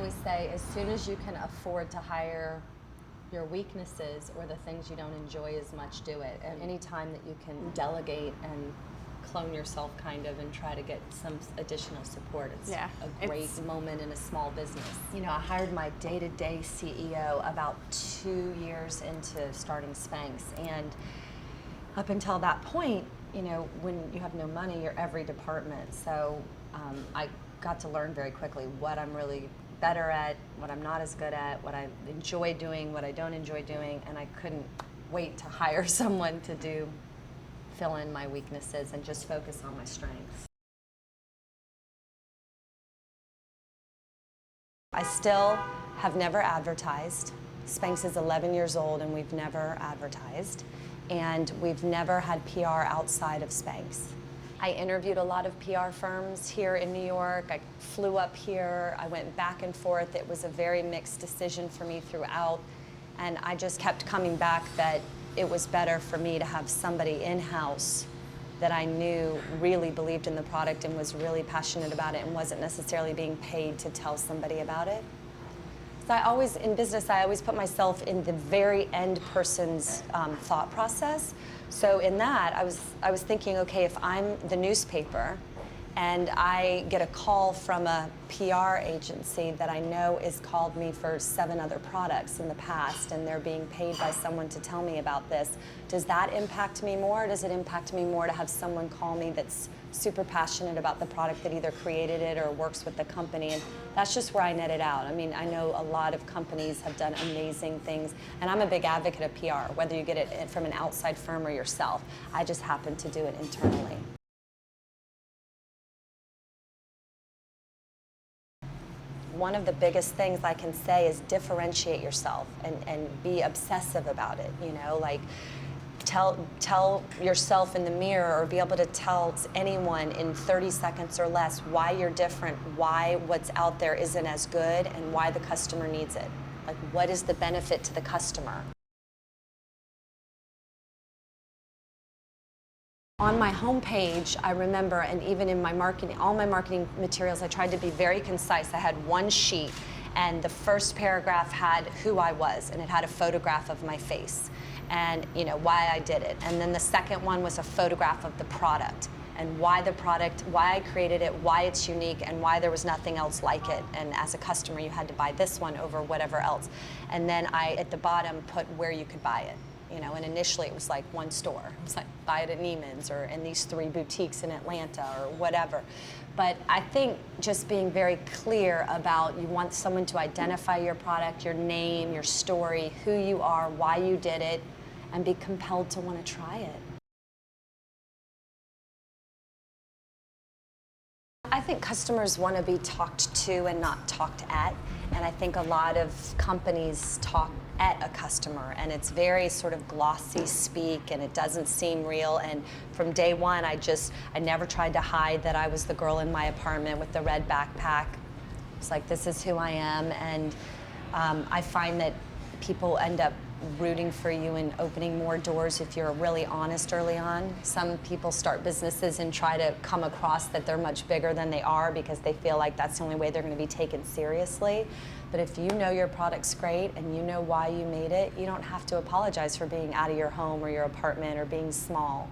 always say, as soon as you can afford to hire your weaknesses or the things you don't enjoy as much, do it. And any time that you can delegate and clone yourself kind of and try to get some additional support, it's a great moment in a small business. You know, I hired my day-to-day CEO about 2 years into starting Spanx, and up until that point, you know, when you have no money, you're every department. So I got to learn very quickly what I'm really better at, what I'm not as good at, what I enjoy doing, what I don't enjoy doing, and I couldn't wait to hire someone to fill in my weaknesses and just focus on my strengths. I still have never advertised. Spanx is 11 years old and we've never advertised. And we've never had PR outside of Spanx. I interviewed a lot of PR firms here in New York. I flew up here. I went back and forth. It was a very mixed decision for me throughout. And I just kept coming back that it was better for me to have somebody in-house that I knew really believed in the product and was really passionate about it and wasn't necessarily being paid to tell somebody about it. So in business, I always put myself in the very end person's thought process. So in that, I was thinking, okay, if I'm the newspaper and I get a call from a PR agency that I know has called me for 7 other products in the past and they're being paid by someone to tell me about this, does that impact me more? Or does it impact me more to have someone call me that's super passionate about the product, that either created it or works with the company? And that's just where I net it out. I mean, I know a lot of companies have done amazing things, and I'm a big advocate of PR, whether you get it from an outside firm or yourself. I just happen to do it internally. One of the biggest things I can say is differentiate yourself and be obsessive about it, you know, like tell yourself in the mirror or be able to tell anyone in 30 seconds or less why you're different, why what's out there isn't as good, and why the customer needs it. Like, what is the benefit to the customer? On my homepage, I remember, and even in my marketing, all my marketing materials, I tried to be very concise. I had one sheet, and the first paragraph had who I was, and it had a photograph of my face, and you know why I did it. And then the second one was a photograph of the product, and why the product, why I created it, why it's unique, and why there was nothing else like it. And as a customer, you had to buy this one over whatever else. And then I, at the bottom, put where you could buy it. You know, and initially it was like one store. It was like, buy it at Neiman's or in these 3 boutiques in Atlanta or whatever. But I think just being very clear about, you want someone to identify your product, your name, your story, who you are, why you did it, and be compelled to want to try it. I think customers want to be talked to and not talked at. And I think a lot of companies talk at a customer, and it's very sort of glossy speak, and it doesn't seem real. And from day one, I never tried to hide that I was the girl in my apartment with the red backpack. It's like, this is who I am. And I find that people end up rooting for you and opening more doors if you're really honest early on. Some people start businesses and try to come across that they're much bigger than they are because they feel like that's the only way they're going to be taken seriously. But if you know your product's great and you know why you made it, you don't have to apologize for being out of your home or your apartment or being small.